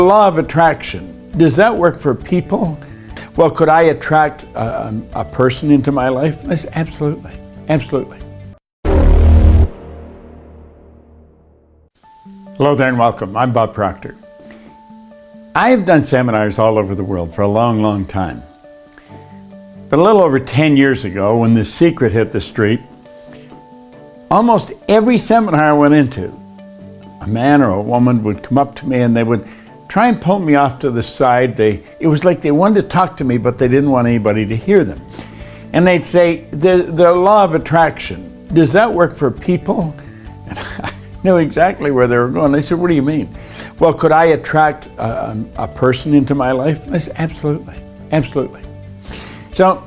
The law of attraction, does that work for people? Well, could I attract a person into my life? Yes, absolutely, absolutely. Hello there and welcome. I'm Bob Proctor. I have done seminars all over the world for a long, long time. But a little over 10 years ago, when The Secret hit the street, almost every seminar I went into, a man or a woman would come up to me and they would try and pull me off to the side. It was like they wanted to talk to me, but they didn't want anybody to hear them. And they'd say, the law of attraction, does that work for people? And I knew exactly where they were going. They said, what do you mean? Well, could I attract a person into my life? I said, absolutely, absolutely. So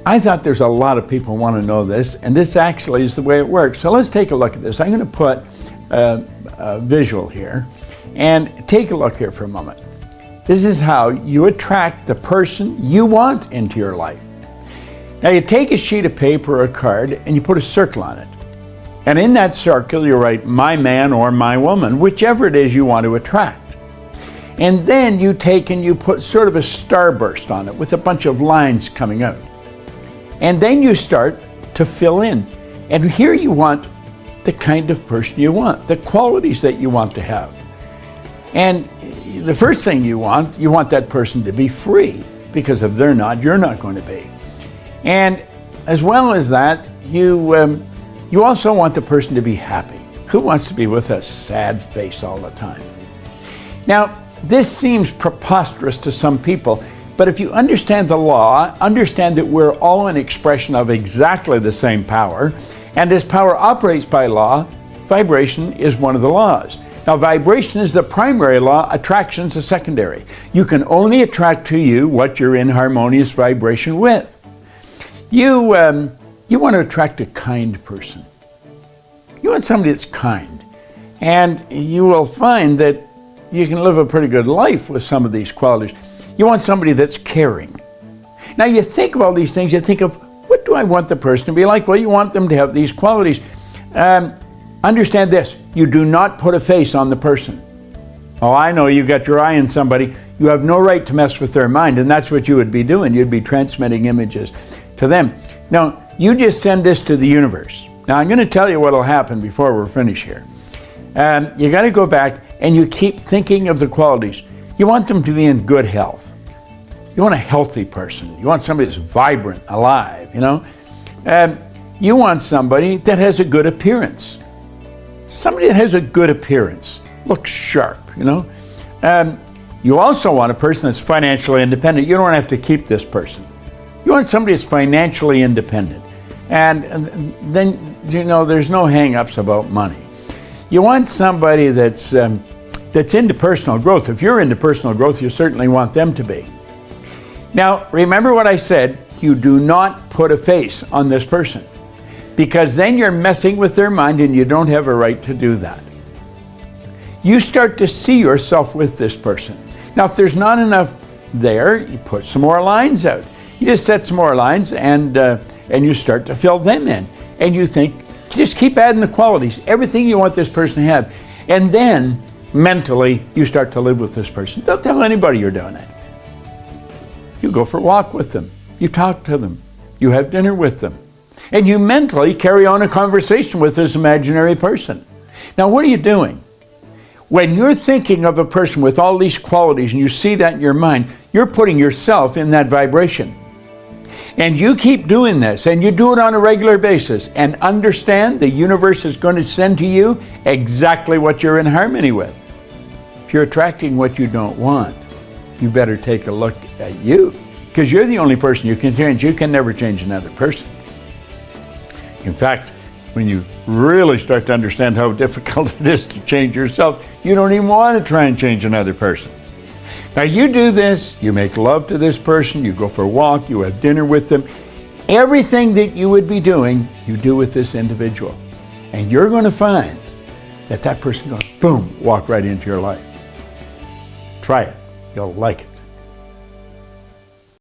I thought there's a lot of people who want to know this, and this actually is the way it works. So let's take a look at this. I'm going to put a visual here. And take a look here for a moment. This is how you attract the person you want into your life. Now you take a sheet of paper or a card and you put a circle on it. And in that circle you write my man or my woman, whichever it is you want to attract. And then you take and you put sort of a starburst on it with a bunch of lines coming out. And then you start to fill in. And here you want the kind of person you want, the qualities that you want to have. And the first thing you want that person to be free, because if they're not, you're not going to be. And as well as that, you also want the person to be happy. Who wants to be with a sad face all the time? Now, this seems preposterous to some people, but if you understand the law, understand that we're all an expression of exactly the same power, and as power operates by law, vibration is one of the laws. Now, vibration is the primary law, attraction is the secondary. You can only attract to you what you're in harmonious vibration with. You want to attract a kind person. You want somebody that's kind. And you will find that you can live a pretty good life with some of these qualities. You want somebody that's caring. Now, you think of all these things, you think of, what do I want the person to be like? Well, you want them to have these qualities. Understand this, you do not put a face on the person. Oh, I know you got your eye on somebody. You have no right to mess with their mind, and that's what you would be doing. You'd be transmitting images to them. Now, you just send this to the universe. Now, I'm going to tell you what will happen before we're finished here. You got to go back and you keep thinking of the qualities. You want them to be in good health. You want a healthy person. You want somebody that's vibrant, alive, you know. You want somebody that has a good appearance. Somebody that has a good appearance, looks sharp, you know. You also want a person that's financially independent. You don't have to keep this person. You want somebody that's financially independent. And then, you know, there's no hang-ups about money. You want somebody that's into personal growth. If you're into personal growth, you certainly want them to be. Now, remember what I said, you do not put a face on this person, because then you're messing with their mind and you don't have a right to do that. You start to see yourself with this person. Now, if there's not enough there, you put some more lines out. You just set some more lines and you start to fill them in. And you think, just keep adding the qualities, everything you want this person to have. And then, mentally, you start to live with this person. Don't tell anybody you're doing it. You go for a walk with them. You talk to them. You have dinner with them. And you mentally carry on a conversation with this imaginary person. Now, what are you doing? When you're thinking of a person with all these qualities and you see that in your mind, you're putting yourself in that vibration. And you keep doing this, and you do it on a regular basis, and understand the universe is going to send to you exactly what you're in harmony with. If you're attracting what you don't want, you better take a look at you, because you're the only person you can change. You can never change another person. In fact, when you really start to understand how difficult it is to change yourself, you don't even want to try and change another person. Now, you do this, you make love to this person, you go for a walk, you have dinner with them. Everything that you would be doing, you do with this individual. And you're going to find that that person goes, boom, walk right into your life. Try it. You'll like it.